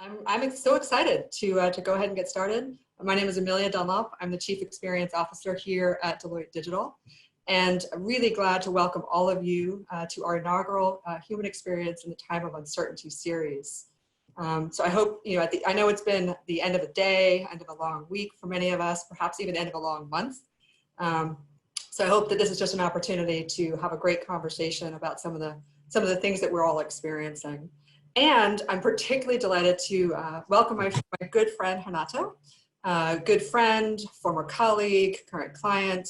I'm so excited to go ahead and get started. My name is Amelia Dunlop. I'm the Chief Experience Officer here at Deloitte Digital, and I'm really glad to welcome all of you to our inaugural Human Experience in the Time of Uncertainty series. So I hope, I know it's been the end of a day, end of a long week for many of us, perhaps even end of a long month. So I hope that this is just an opportunity to have a great conversation about some of the things that we're all experiencing. And I'm particularly delighted to welcome my good friend, Renato, good friend, former colleague, current client.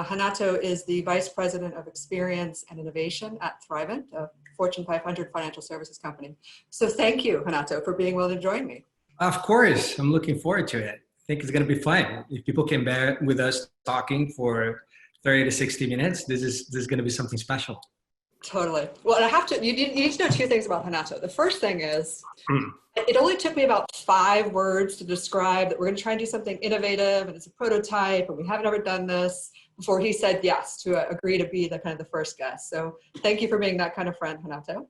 Renato is the Vice President of Experience and Innovation at Thrivent, a Fortune 500 financial services company. So thank you, Renato, for being willing to join me. Of course, I'm looking forward to it. I think it's going to be fun. If people can bear with us talking for 30 to 60 minutes, this is going to be something special. Totally. Well, you need to know two things about Renato. The first thing is, it only took me about 5 words to describe that we're going to try and do something innovative and it's a prototype and we haven't ever done this before he said yes to agree to be the first guest. So thank you for being that kind of friend, Renato.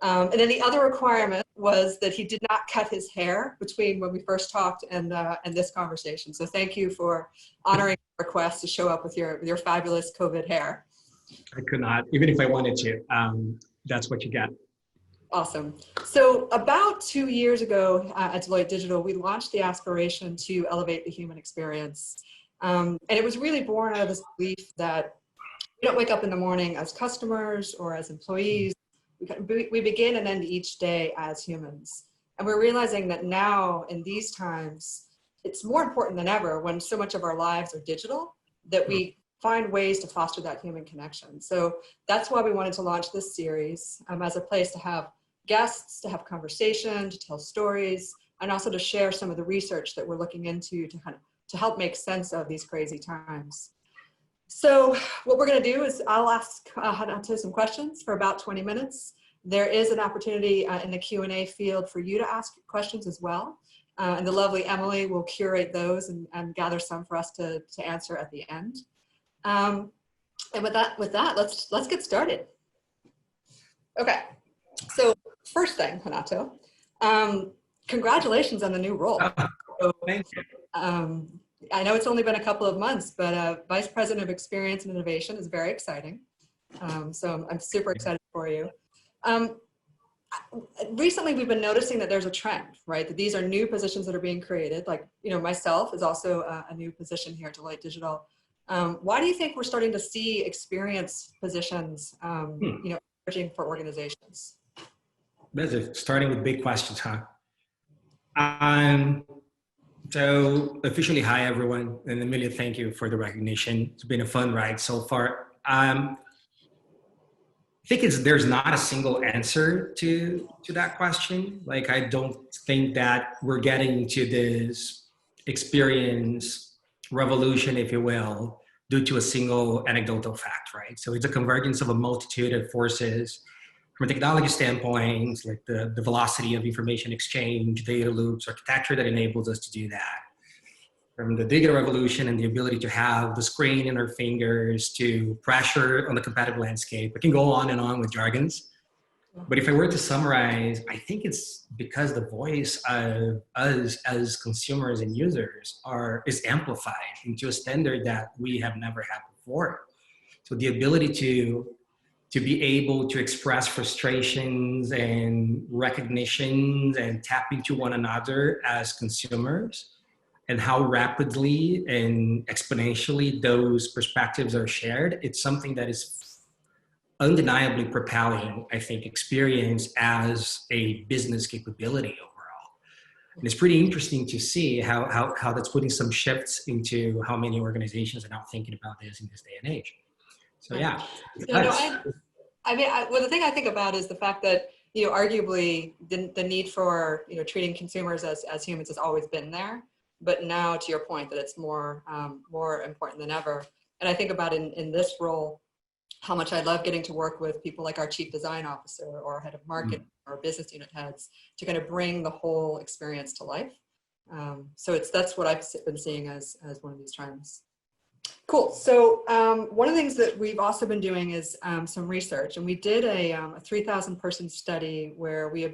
And then the other requirement was that he did not cut his hair between when we first talked and this conversation. So thank you for honoring the request to show up with your fabulous COVID hair. I could not, even if I wanted to. That's what you get. Awesome. So about 2 years ago at Deloitte Digital, we launched the aspiration to elevate the human experience. And it was really born out of this belief that we don't wake up in the morning as customers or as employees. We begin and end each day as humans. And we're realizing that now in these times, it's more important than ever when so much of our lives are digital that we find ways to foster that human connection. So that's why we wanted to launch this series as a place to have guests, to have conversation, to tell stories, and also to share some of the research that we're looking into to help make sense of these crazy times. So what we're going to do is I'll ask Renato some questions for about 20 minutes. There is an opportunity in the Q&A field for you to ask questions as well. And the lovely Emily will curate those and gather some for us to answer at the end. And with that, let's get started. Okay, so first thing, Renato, congratulations on the new role. So, thank you. I know it's only been a couple of months, but Vice President of Experience and Innovation is very exciting. So I'm super excited for you. Recently, we've been noticing that there's a trend, right? That these are new positions that are being created. Like, myself is also a new position here at Deloitte Digital. Why do you think we're starting to see experience positions, emerging for organizations? Starting with big questions, huh? So officially, hi everyone, and Amelia, thank you for the recognition. It's been a fun ride so far. I think there's not a single answer to that question. Like, I don't think that we're getting to this experience revolution, if you will, due to a single anecdotal fact, right? So it's a convergence of a multitude of forces. From a technology standpoint, like the velocity of information exchange, data loops, architecture that enables us to do that. From the digital revolution and the ability to have the screen in our fingers, to pressure on the competitive landscape. I can go on and on with jargons. But if I were to summarize, I think it's because the voice of us as consumers and users is amplified into a standard that we have never had before. So the ability to be able to express frustrations and recognitions and tap into one another as consumers, and how rapidly and exponentially those perspectives are shared, it's something that is undeniably propelling, I think, experience as a business capability overall. And it's pretty interesting to see how that's putting some shifts into how many organizations are now thinking about this in this day and age. So yeah. Well, the thing I think about is the fact that, arguably the need for, treating consumers as humans has always been there. But now, to your point, that it's more important than ever. And I think about in this role, how much I love getting to work with people like our chief design officer or head of marketing or business unit heads to kind of bring the whole experience to life. So that's what I've been seeing as one of these trends. Cool. So one of the things that we've also been doing is some research, and we did a 3,000 person study where we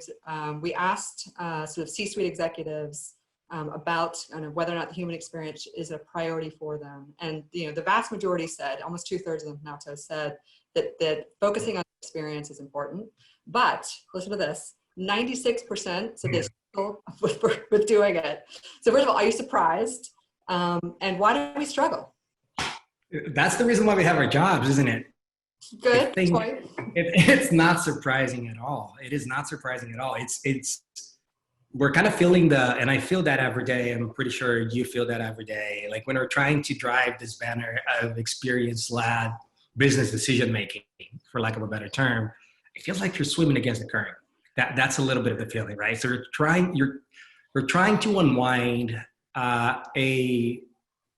asked sort of C-suite executives about whether or not the human experience is a priority for them. And the vast majority said, almost 2/3 of them, Renato, said that focusing on experience is important. But listen to this: 96% said they struggle with doing it. So first of all, are you surprised? And why do we struggle? That's the reason why we have our jobs, isn't it? Good point. It's not surprising at all. It is not surprising at all. We're kind of feeling and I feel that every day. I'm pretty sure you feel that every day. Like when we're trying to drive this banner of experience-led business decision-making, for lack of a better term, it feels like you're swimming against the current. That's a little bit of the feeling, right? So you're trying to unwind a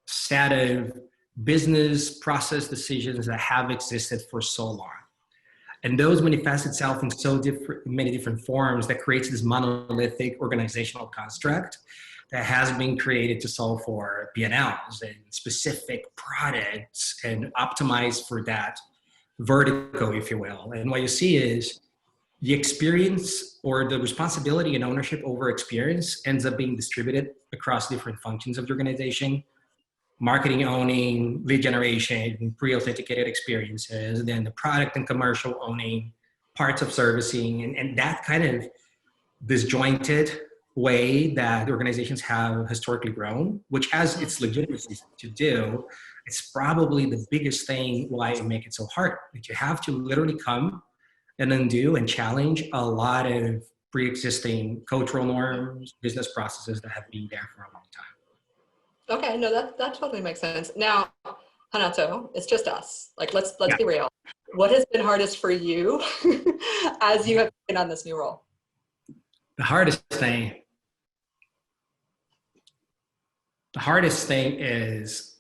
set of business process decisions that have existed for so long. And those manifest itself in many different forms that creates this monolithic organizational construct that has been created to solve for P&Ls and specific products and optimize for that vertical, if you will. And what you see is the experience or the responsibility and ownership over experience ends up being distributed across different functions of the organization. Marketing owning lead generation, pre-authenticated experiences, then the product and commercial owning parts of servicing, and that kind of disjointed way that organizations have historically grown, which has its legitimacy to do. It's probably the biggest thing why it makes it so hard. That you have to literally come and undo and challenge a lot of pre-existing cultural norms, business processes that have been there for a long time. Okay, no, that totally makes sense. Now, Renato, it's just us. Like, let's be real. What has been hardest for you as you have been on this new role? The hardest thing is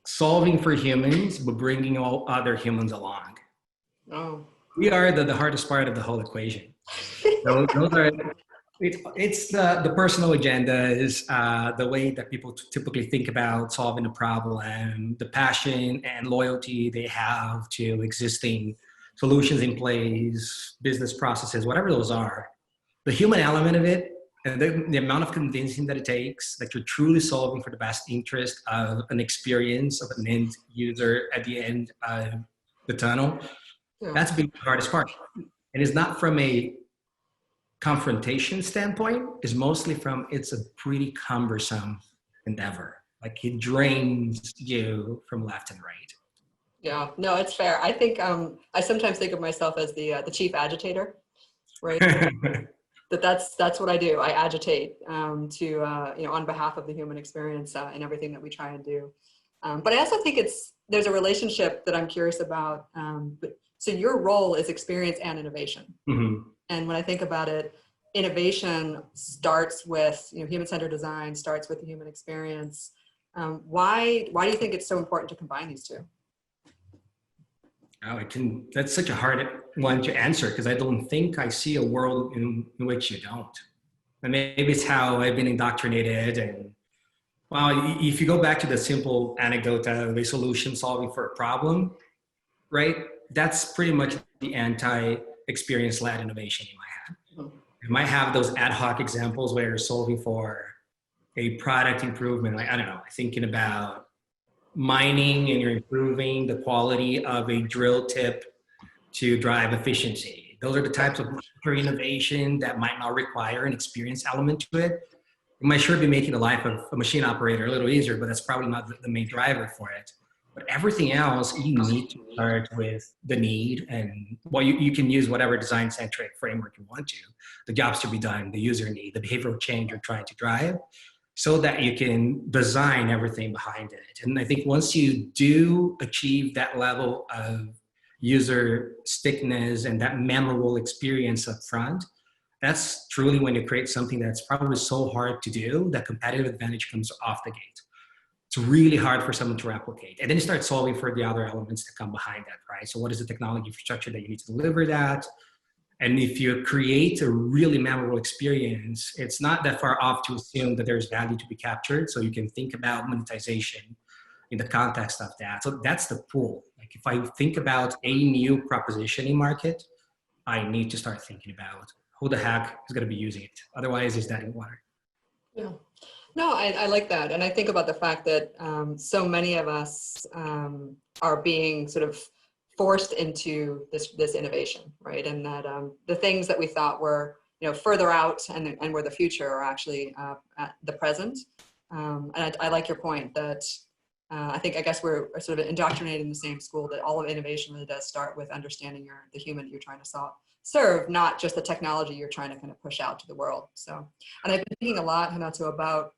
solving for humans, but bringing all other humans along. Oh. We are the hardest part of the whole equation. Those are. It's the personal agendas, the way that people typically think about solving a problem, the passion and loyalty they have to existing solutions in place, business processes, whatever those are. The human element of it, and the amount of convincing that it takes, that you're truly solving for the best interest of an experience of an end user at the end of the tunnel, that's been the hardest part. And it's not from a confrontation standpoint, is mostly from it's a pretty cumbersome endeavor. Like it drains you from left and right. Yeah, no, it's fair. I think I sometimes think of myself as the chief agitator, right? that's what I do. I agitate to on behalf of the human experience in everything that we try and do. But I also think there's a relationship that I'm curious about. So your role is experience and innovation. Mm-hmm. And when I think about it, innovation starts with human-centered design, starts with the human experience. Why do you think it's so important to combine these two? Oh, that's such a hard one to answer because I don't think I see a world in which you don't. And maybe it's how I've been indoctrinated. And well, if you go back to the simple anecdote of a solution solving for a problem, right? That's pretty much the anti-experience-led innovation you might have. You might have those ad hoc examples where you're solving for a product improvement. Like, I don't know, thinking about mining and you're improving the quality of a drill tip to drive efficiency. Those are the types of innovation that might not require an experience element to it. It might sure be making the life of a machine operator a little easier, but that's probably not the main driver for it. But everything else, you need to start with the need, and well, you can use whatever design-centric framework you want to. The jobs to be done, the user need, the behavioral change you're trying to drive, so that you can design everything behind it. And I think once you do achieve that level of user stickiness and that memorable experience up front, that's truly when you create something that's probably so hard to do that competitive advantage comes off the gate. It's really hard for someone to replicate. And then you start solving for the other elements that come behind that, right? So what is the technology infrastructure that you need to deliver that? And if you create a really memorable experience, it's not that far off to assume that there's value to be captured. So you can think about monetization in the context of that. So that's the pool. Like if I think about a new proposition in market, I need to start thinking about who the heck is going to be using it. Otherwise, it's dead in water. Yeah. No, I like that. And I think about the fact that so many of us are being sort of forced into this innovation, right? And that the things that we thought were, further out and were the future are actually at the present. And I like your point that I guess we're sort of indoctrinated in the same school that all of innovation really does start with understanding the human that you're trying to serve, not just the technology you're trying to kind of push out to the world. So, and I've been thinking a lot, Renato, about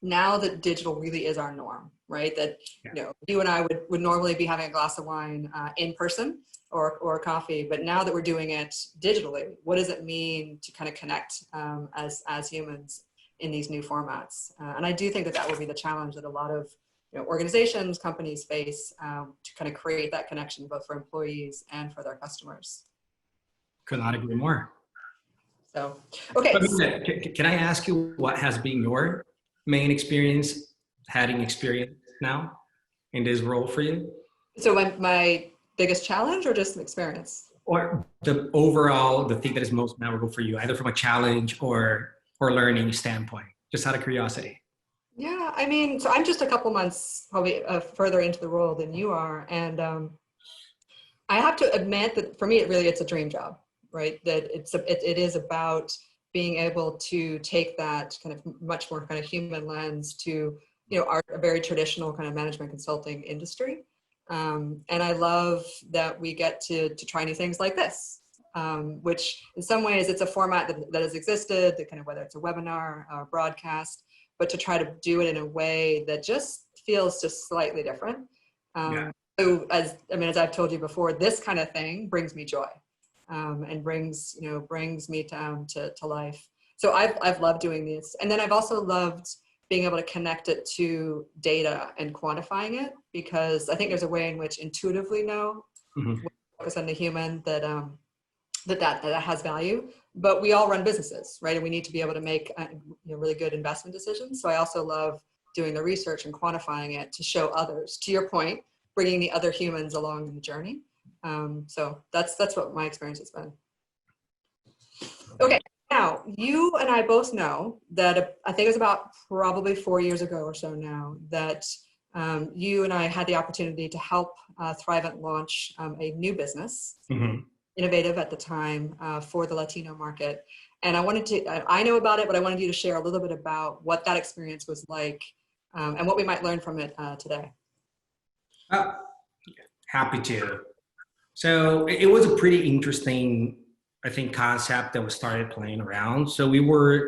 now that digital really is our norm, right? That, you and I would normally be having a glass of wine in person or coffee, but now that we're doing it digitally, what does it mean to kind of connect as humans in these new formats? And I do think that will be the challenge that a lot of organizations, companies face to kind of create that connection both for employees and for their customers. Could not agree more. So, okay. Can I ask you what has been your main experience, having experience now in this role for you? So my biggest challenge or just an experience? Or the thing that is most memorable for you, either from a challenge or learning standpoint, just out of curiosity. Yeah, I mean, so I'm just a couple months probably further into the role than you are. And I have to admit that for me, it's a dream job, right? That it is about being able to take that kind of much more kind of human lens to, our very traditional kind of management consulting industry. And I love that we get to try new things like this, which in some ways it's a format that has existed, that kind of whether it's a webinar or broadcast, but to try to do it in a way that just feels just slightly different. So as I've told you before, this kind of thing brings me joy. And brings me down to life. So I've loved doing this. And then I've also loved being able to connect it to data and quantifying it, because I think there's a way in which intuitively know, focus on the human, that has value. But we all run businesses, right? And we need to be able to make really good investment decisions. So I also love doing the research and quantifying it to show others, to your point, bringing the other humans along in the journey. So that's what my experience has been. Okay, now you and I both know that I think it was about probably 4 years ago or so now that you and I had the opportunity to help Thrivent launch a new business, innovative at the time for the Latino market. And I know about it, but I wanted you to share a little bit about what that experience was like and what we might learn from it today. Happy to. So it was a pretty interesting, I think, concept that was started playing around. So I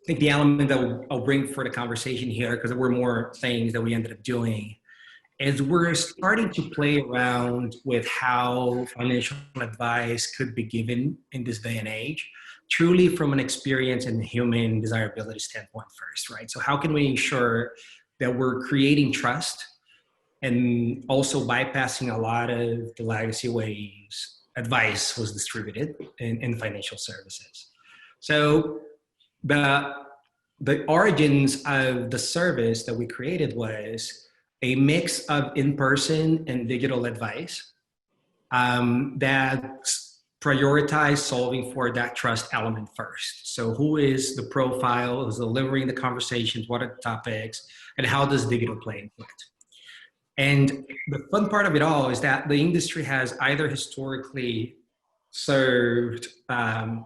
think the element that I'll bring for the conversation here, because there were more things that we ended up doing, is we're starting to play around with how financial advice could be given in this day and age, truly from an experience and human desirability standpoint first, right? So how can we ensure that we're creating trust and also bypassing a lot of the legacy ways advice was distributed in financial services? So the origins of the service that we created was a mix of in-person and digital advice that prioritize solving for that trust element first. So who is the profile, who's delivering the conversations, what are the topics, and how does digital play into it? And the fun part of it all is that the industry has either historically served, the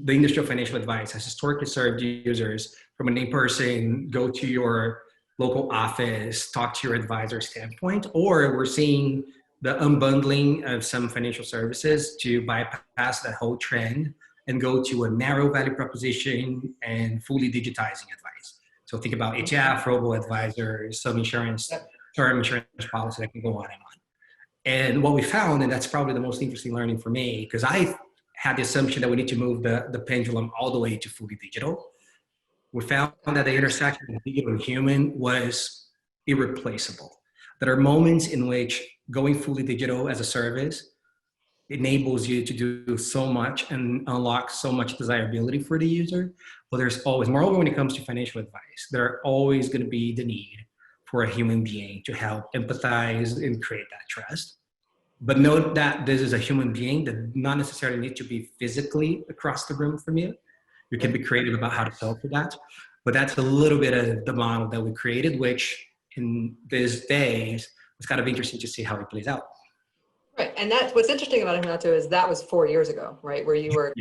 industry of financial advice has historically served users from an in-person, go to your local office, talk to your advisor standpoint, or we're seeing the unbundling of some financial services to bypass that whole trend and go to a narrow value proposition and fully digitizing advice. So think about HF, robo-advisors, some insurance, term insurance policy that can go on and on. And what we found, and that's probably the most interesting learning for me, because I had the assumption that we need to move the pendulum all the way to fully digital. We found that the intersection of digital and human was irreplaceable. There are moments in which going fully digital as a service enables you to do so much and unlock so much desirability for the user. But there's always, moreover, when it comes to financial advice, there are always going to be the need for a human being to help empathize and create that trust. But note that this is a human being that not necessarily need to be physically across the room from you. You can be creative about how to solve for that. But that's a little bit of the model that we created, which in these days, it's kind of interesting to see how it plays out. Right, and that's what's interesting about Renato is that was 4 years ago, right? Where you were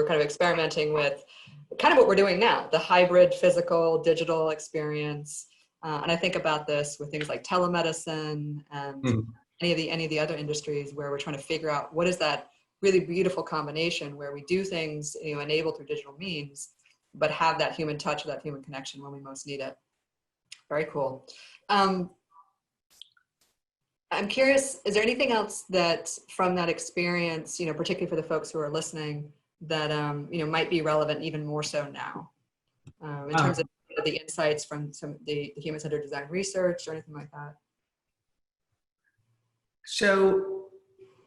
kind of experimenting with kind of what we're doing now, the hybrid physical digital experience. And I think about this with things like telemedicine and any of the other industries where we're trying to figure out what is that really beautiful combination where we do things, enabled through digital means, but have that human touch or that human connection when we most need it. Very cool. I'm curious, is there anything else that from that experience, particularly for the folks who are listening, that, might be relevant even more so now in terms of the insights from some the human-centered design research or anything like that? So,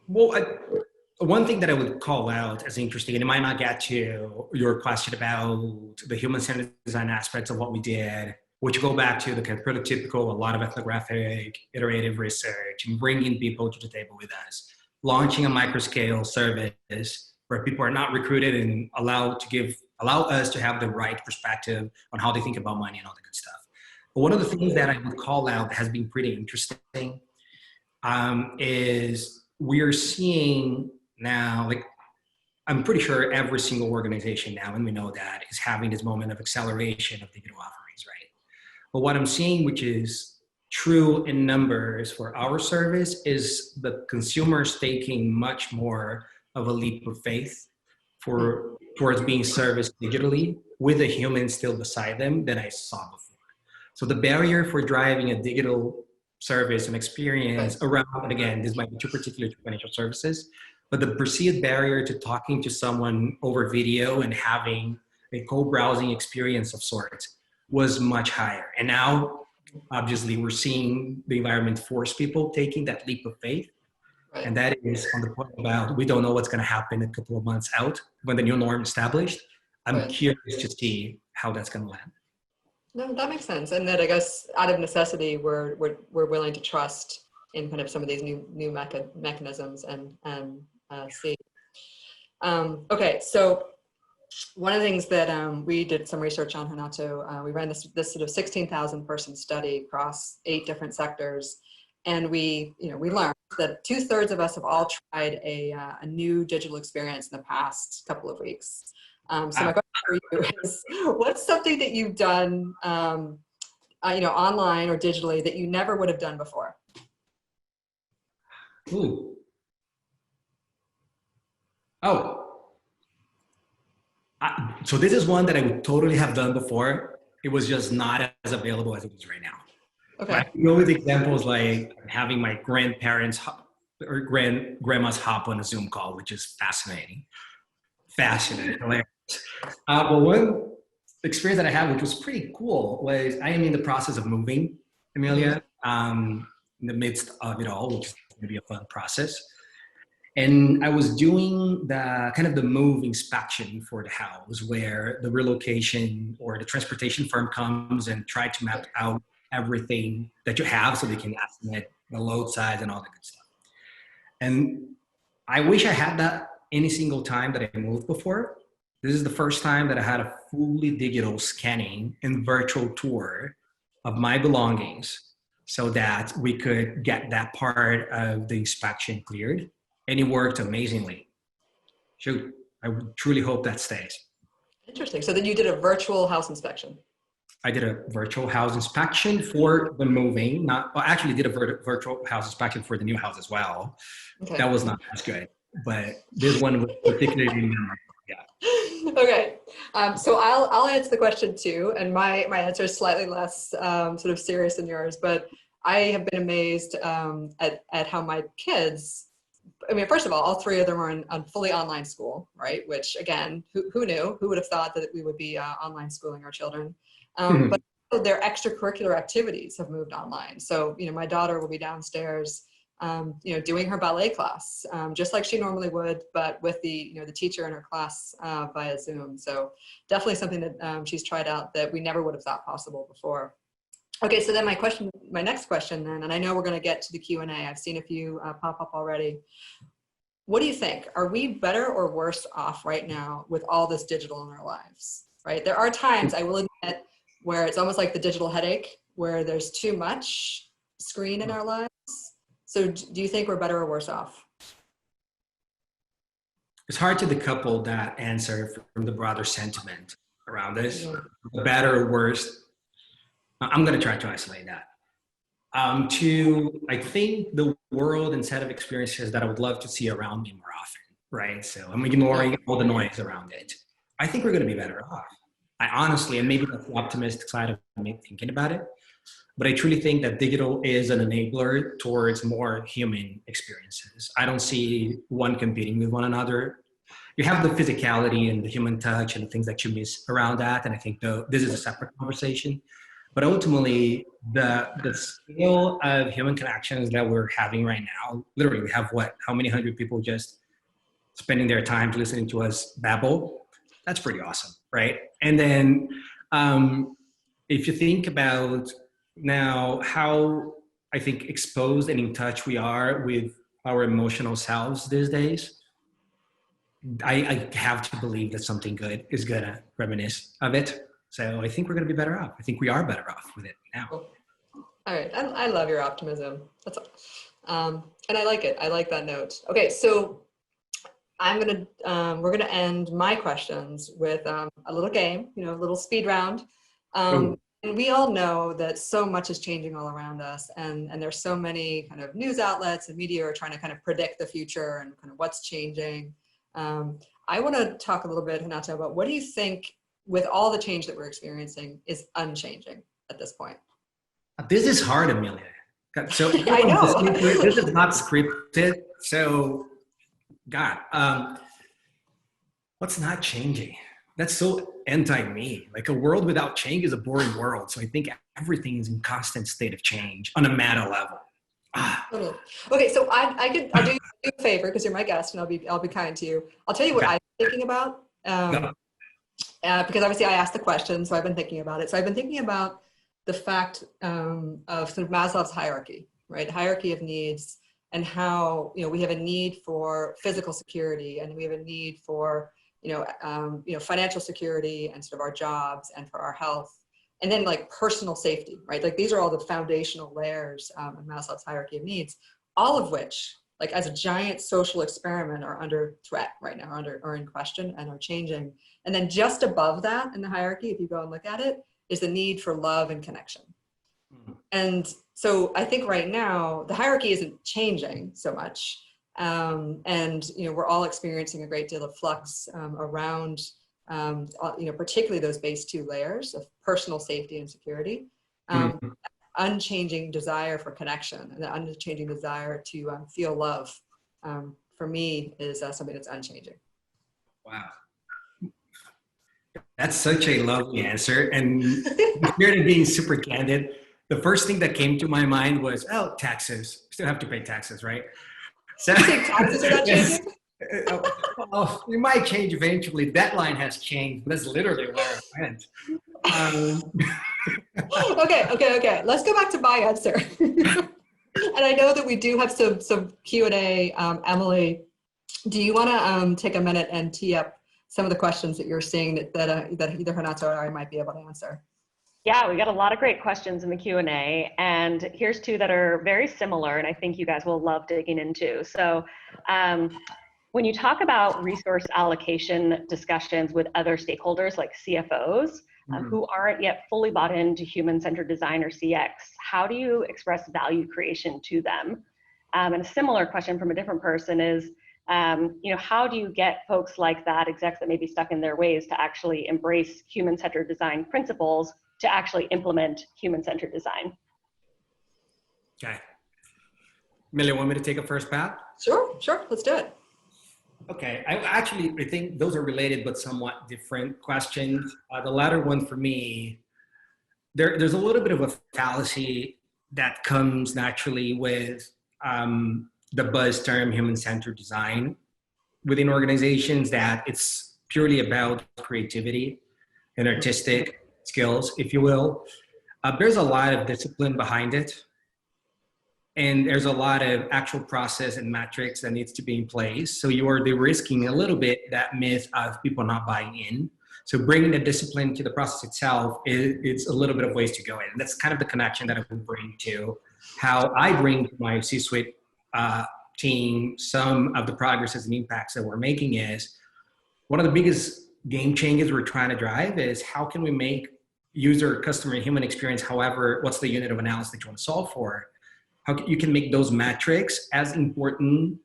one thing that I would call out as interesting, and it might not get to your question about the human-centered design aspects of what we did, which go back to the kind of prototypical, a lot of ethnographic, iterative research, and bringing people to the table with us, launching a microscale service where people are not recruited and allow us to have the right perspective on how they think about money and all the good stuff. But one of the things that I would call out that has been pretty interesting is we're seeing now, like, I'm pretty sure every single organization now, and we know that, is having this moment of acceleration of digital offerings, right? But what I'm seeing, which is true in numbers for our service, is the consumers taking much more of a leap of faith towards being serviced digitally with a human still beside them than I saw before. So the barrier for driving a digital service and experience around, and again, this might be too particular to financial services, but the perceived barrier to talking to someone over video and having a co-browsing experience of sorts was much higher. And now, obviously, we're seeing the environment force people taking that leap of faith. Right. And that is on the point about we don't know what's going to happen a couple of months out when the new norm is established. I'm curious to see how that's going to land. No, that makes sense. And that, I guess, out of necessity, we're willing to trust in kind of some of these new mechanisms and see. Okay, so one of the things that we did some research on, Renato, we ran this sort of 16,000 person study across 8 different sectors, and we learned that 2/3 of us have all tried a new digital experience in the past couple of weeks. So my question for you is, what's something that you've done, online or digitally that you never would have done before? Ooh. Oh. So this is one that I would totally have done before. It was just not as available as it is right now. Okay. I go with examples like having my grandparents or grandmas hop on a Zoom call, which is fascinating, hilarious. But one experience that I had, which was pretty cool, was I am in the process of moving, Amelia, in the midst of it all, which is going to be a fun process. And I was doing the move inspection for the house, where the relocation or the transportation firm comes and try to map out everything that you have so they can estimate the load size and all the good stuff. And I wish I had that any single time that I moved before. This is the first time that I had a fully digital scanning and virtual tour of my belongings so that we could get that part of the inspection cleared. And it worked amazingly. Shoot, I would truly hope that stays. Interesting. So then you did a virtual house inspection. I did a virtual house inspection for the moving. Actually did a virtual house inspection for the new house as well. Okay. That was not as good, but this one was particularly memorable. Yeah. Okay. So I'll answer the question too, and my answer is slightly less sort of serious than yours, but I have been amazed at how my kids. I mean, first of all 3 of them are in fully online school, right? Which, again, who knew? Who would have thought that we would be online schooling our children? But their extracurricular activities have moved online. So, my daughter will be downstairs, doing her ballet class, just like she normally would, but with the teacher in her class via Zoom. So definitely something that she's tried out that we never would have thought possible before. Okay, so then my next question then, and I know we're going to get to the Q&A. I've seen a few pop up already. What do you think? Are we better or worse off right now with all this digital in our lives, right? There are times, I will admit, where it's almost like the digital headache, where there's too much screen in our lives. So do you think we're better or worse off? It's hard to decouple that answer from the broader sentiment around this. The better or worse, I'm going to try to isolate that. I think the world and set of experiences that I would love to see around me more often, right? So I'm ignoring all the noise around it. I think we're going to be better off. I honestly, and maybe that's the optimistic side of me thinking about it, but I truly think that digital is an enabler towards more human experiences. I don't see one competing with one another. You have the physicality and the human touch and the things that you miss around that, and I think this is a separate conversation. But ultimately, the scale of human connections that we're having right now, literally we have how many hundred people just spending their time listening to us babble? That's pretty awesome, right? And then if you think about now how I think exposed and in touch we are with our emotional selves these days, I have to believe that something good is gonna reminisce of it. So I think we're going to be better off. I think we are better off with it now. All right. I love your optimism. That's and I like it. I like that note. Okay. So we're going to end my questions with a little game, a little speed round. And we all know that so much is changing all around us, and there's so many kind of news outlets and media are trying to kind of predict the future and kind of what's changing. I want to talk a little bit, Renato, about what do you think with all the change that we're experiencing is unchanging at this point? This is hard, Amelia. So I know. This is not scripted. So God, what's not changing? That's so anti-me. Like a world without change is a boring world. So I think everything is in constant state of change on a meta level. Okay, so I'll do you a favor because you're my guest, and I'll be kind to you. I'll tell you what I'm thinking about. Because obviously I asked the question, so I've been thinking about it. So I've been thinking about the fact of sort of Maslow's hierarchy, right? Hierarchy of needs, and how we have a need for physical security, and we have a need for financial security, and sort of our jobs, and for our health, and then like personal safety, right? Like these are all the foundational layers of Maslow's hierarchy of needs, all of which, like as a giant social experiment, are under threat right now, are in question and are changing. And then just above that in the hierarchy, if you go and look at it, is the need for love and connection. And so I think right now the hierarchy isn't changing so much. And we're all experiencing a great deal of flux around particularly those base two layers of personal safety and security. Unchanging desire for connection, and the unchanging desire to feel love, for me, is something that's unchanging. Wow. That's such a lovely answer. And compared to being super candid, the first thing that came to my mind was, taxes. Still have to pay taxes, right? So, you think taxes are not changing? Well, it might change eventually. That line has changed. That's literally where I went. Okay. Let's go back to my answer. And I know that we do have some Q&A. Emily, do you want to take a minute and tee up some of the questions that you're seeing that either Renato or I might be able to answer? Yeah, we got a lot of great questions in the Q&A, and here's two that are very similar, and I think you guys will love digging into. So when you talk about resource allocation discussions with other stakeholders like CFOs, who aren't yet fully bought into human-centered design or CX, how do you express value creation to them? And a similar question from a different person is, how do you get folks like that, execs that may be stuck in their ways, to actually embrace human-centered design principles to actually implement human-centered design? Okay. Amelia, want me to take a first pass? Sure, let's do it. Okay, I think those are related but somewhat different questions. The latter one for me, there's a little bit of a fallacy that comes naturally with the buzz term human-centered design within organizations, that it's purely about creativity and artistic skills, if you will. There's a lot of discipline behind it. And there's a lot of actual process and metrics that needs to be in place. So you are de-risking a little bit that myth of people not buying in. So bringing the discipline to the process itself, it's a little bit of ways to go in. And that's kind of the connection that I would bring to how I bring to my C-suite team some of the progresses and impacts that we're making is one of the biggest game changes we're trying to drive is how can we make user, customer, and human experience, however, what's the unit of analysis that you want to solve for, how you can make those metrics as important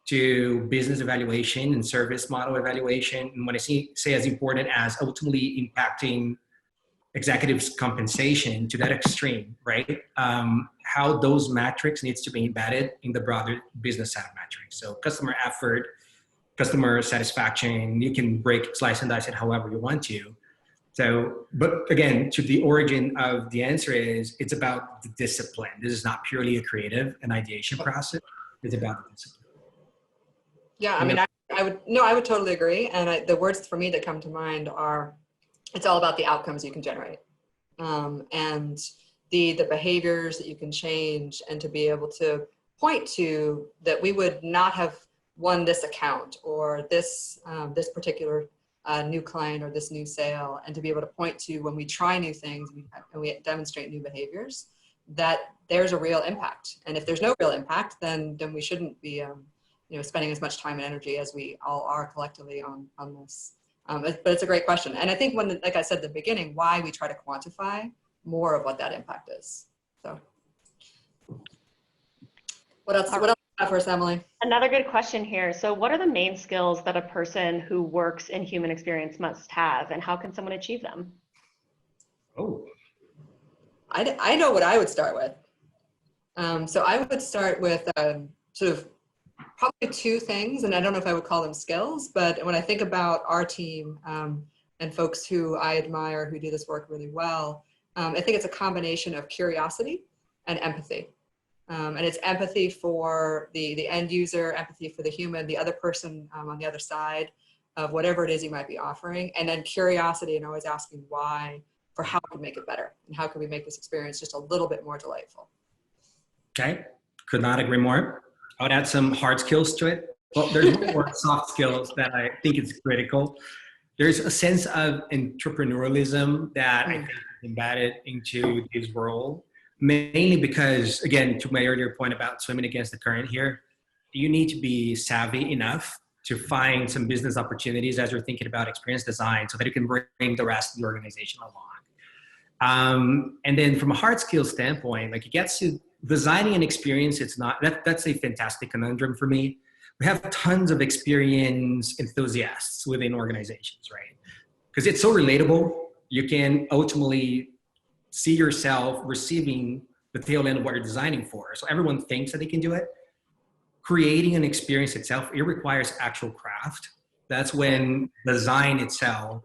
to business evaluation and service model evaluation. And when I say as important as ultimately impacting executives' compensation to that extreme, right? How those metrics needs to be embedded in the broader business set of metrics. So customer effort, customer satisfaction, you can slice and dice it however you want to. So, but again, to the origin of the answer is, it's about the discipline. This is not purely a creative and ideation process. It's about the discipline. Yeah, I mean, I would totally agree. And the words for me that come to mind are, it's all about the outcomes you can generate. And the behaviors that you can change, and to be able to point to that we would not have won this account or this particular new client or this new sale, and to be able to point to when we try new things and we demonstrate new behaviors, that there's a real impact. And if there's no real impact, then we shouldn't be spending as much time and energy as we all are collectively on this. But it's a great question. And I think like I said at the beginning, why we try to quantify more of what that impact is. So what else you got for us, Emily? Another good question here. So what are the main skills that a person who works in human experience must have, and how can someone achieve them? Oh, I know what I would start with. So I would start with sort of probably two things, and I don't know if I would call them skills, but when I think about our team and folks who I admire who do this work really well, I think it's a combination of curiosity and empathy. And it's empathy for the end user, empathy for the human, the other person on the other side of whatever it is you might be offering, and then curiosity and always asking why, for how can we make it better, and how can we make this experience just a little bit more delightful. okay. Could not agree more. I would add some hard skills to it. Well, there's more soft skills that I think is critical. There's a sense of entrepreneurialism that I think is embedded into this role, mainly because, again, to my earlier point about swimming against the current here, you need to be savvy enough to find some business opportunities as you're thinking about experience design so that you can bring the rest of the organization along. And then from a hard skills standpoint, like it gets to designing an experience, that's a fantastic conundrum for me. We have tons of experience enthusiasts within organizations, right? Because it's so relatable. You can ultimately see yourself receiving the tail end of what you're designing for. So everyone thinks that they can do it. Creating an experience itself, it requires actual craft. That's when design itself,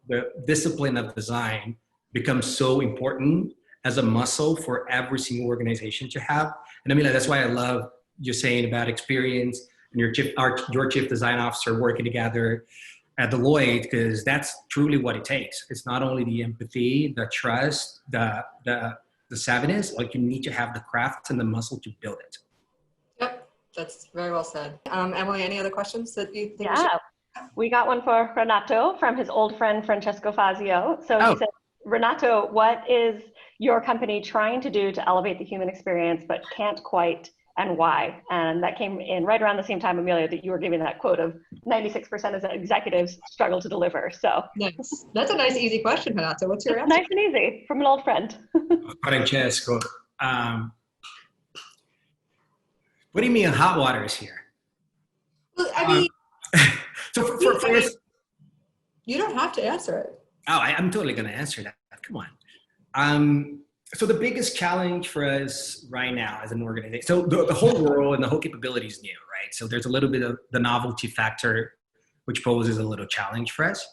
the discipline of design, becomes so important as a muscle for every single organization to have. And Amelia, that's why I love you saying about experience and your chief design officer working together at Deloitte, because that's truly what it takes. It's not only the empathy, the trust, the savviness, like you need to have the craft and the muscle to build it. Yep, that's very well said. Emily, any other questions that you think? Yeah, we got one for Renato from his old friend, Francesco Fazio. So he said, Renato, what is your company trying to do to elevate the human experience, but can't quite, and why? And that came in right around the same time, Amelia, that you were giving that quote of 96% of executives struggle to deliver. So nice. That's a nice, easy question, Renato. What's your answer? Nice and easy from an old friend. Francesco, what do you mean hot water is here? Well, I mean, so for this, you don't have to answer it. Oh, I'm totally going to answer that. Come on. So the biggest challenge for us right now as an organization, so the whole world and the whole capability is new, right? So there's a little bit of the novelty factor, which poses a little challenge for us.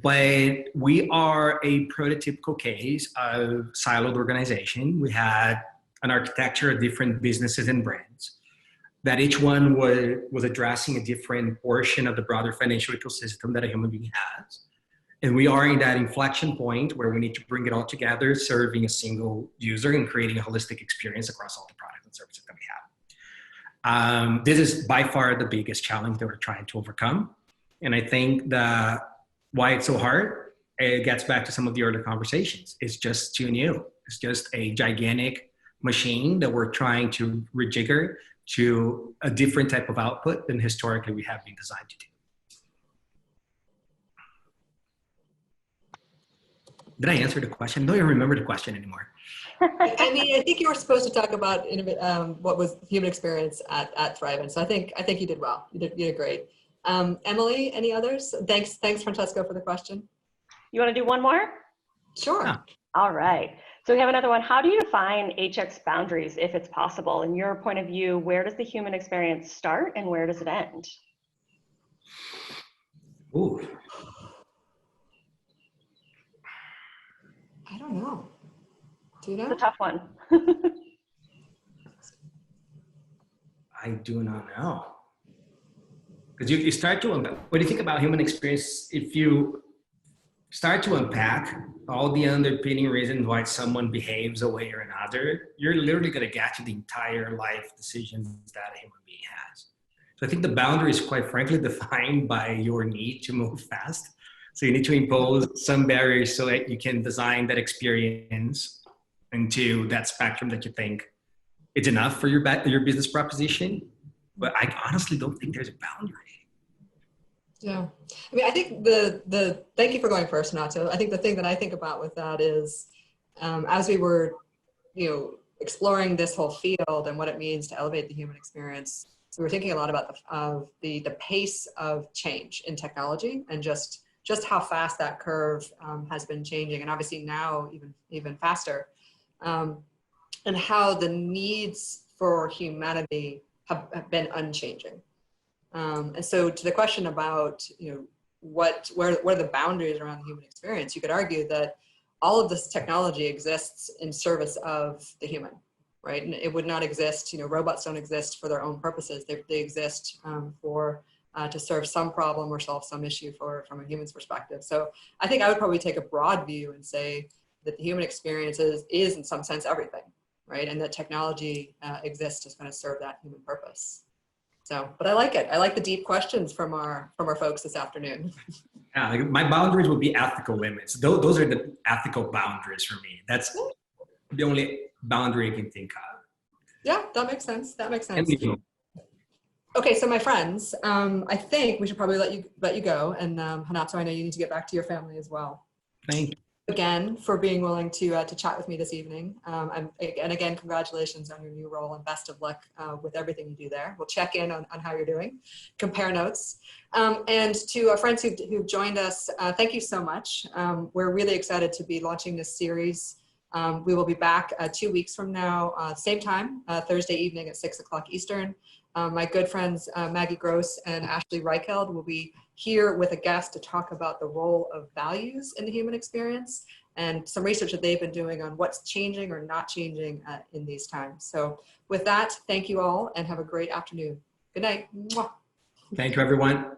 But we are a prototypical case of siloed organization. We had an architecture of different businesses and brands that each one was addressing a different portion of the broader financial ecosystem that a human being has. And we are in that inflection point where we need to bring it all together, serving a single user and creating a holistic experience across all the products and services that we have. This is by far the biggest challenge that we're trying to overcome. And I think that why it's so hard, it gets back to some of the earlier conversations. It's just too new. It's just a gigantic machine that we're trying to rejigger to a different type of output than historically we have been designed to do. Did I answer the question? I don't even remember the question anymore. I mean, I think you were supposed to talk about what was human experience at Thrivent. So I think you did well. You did great. Emily, any others? Thanks, Francesco, for the question. You want to do one more? Sure. Yeah. All right. So we have another one. How do you define HX boundaries, if it's possible? In your point of view, where does the human experience start and where does it end? Ooh. I don't know. Do you know? It's a tough one. I do not know. Because you start to, when you think about human experience, if you start to unpack all the underpinning reasons why someone behaves a way or another, you're literally going to get to the entire life decisions that a human being has. So I think the boundary is quite frankly defined by your need to move fast. So you need to impose some barriers so that you can design that experience into that spectrum that you think it's enough for your business proposition. But I honestly don't think there's a boundary. Yeah. I mean, I think thank you for going first, Renato. I think the thing that I think about with that is, as we were, exploring this whole field and what it means to elevate the human experience, we were thinking a lot about the pace of change in technology and just how fast that curve has been changing, and obviously now even faster, and how the needs for humanity have been unchanging. And so to the question about, where are the boundaries around the human experience, you could argue that all of this technology exists in service of the human, right? And it would not exist, robots don't exist for their own purposes. They exist to serve some problem or solve some issue from a human's perspective. So I think I would probably take a broad view and say that the human experience is in some sense everything, right? And that technology exists to kind of serve that human purpose. So, but I like it. I like the deep questions from our folks this afternoon. Yeah, like my boundaries would be ethical limits. Those are the ethical boundaries for me. That's the only boundary I can think of. Yeah, that makes sense. Okay, so my friends, I think we should probably let you go. And Renato, I know you need to get back to your family as well. Thank you. Again, for being willing to chat with me this evening. And again, congratulations on your new role and best of luck with everything you do there. We'll check in on how you're doing, compare notes. And to our friends who've joined us, thank you so much. We're really excited to be launching this series. We will be back 2 weeks from now, same time, Thursday evening at 6 o'clock Eastern. My good friends, Maggie Gross and Ashley Reicheld, will be here with a guest to talk about the role of values in the human experience and some research that they've been doing on what's changing or not changing in these times. So with that, thank you all and have a great afternoon. Good night. Mwah. Thank you, everyone.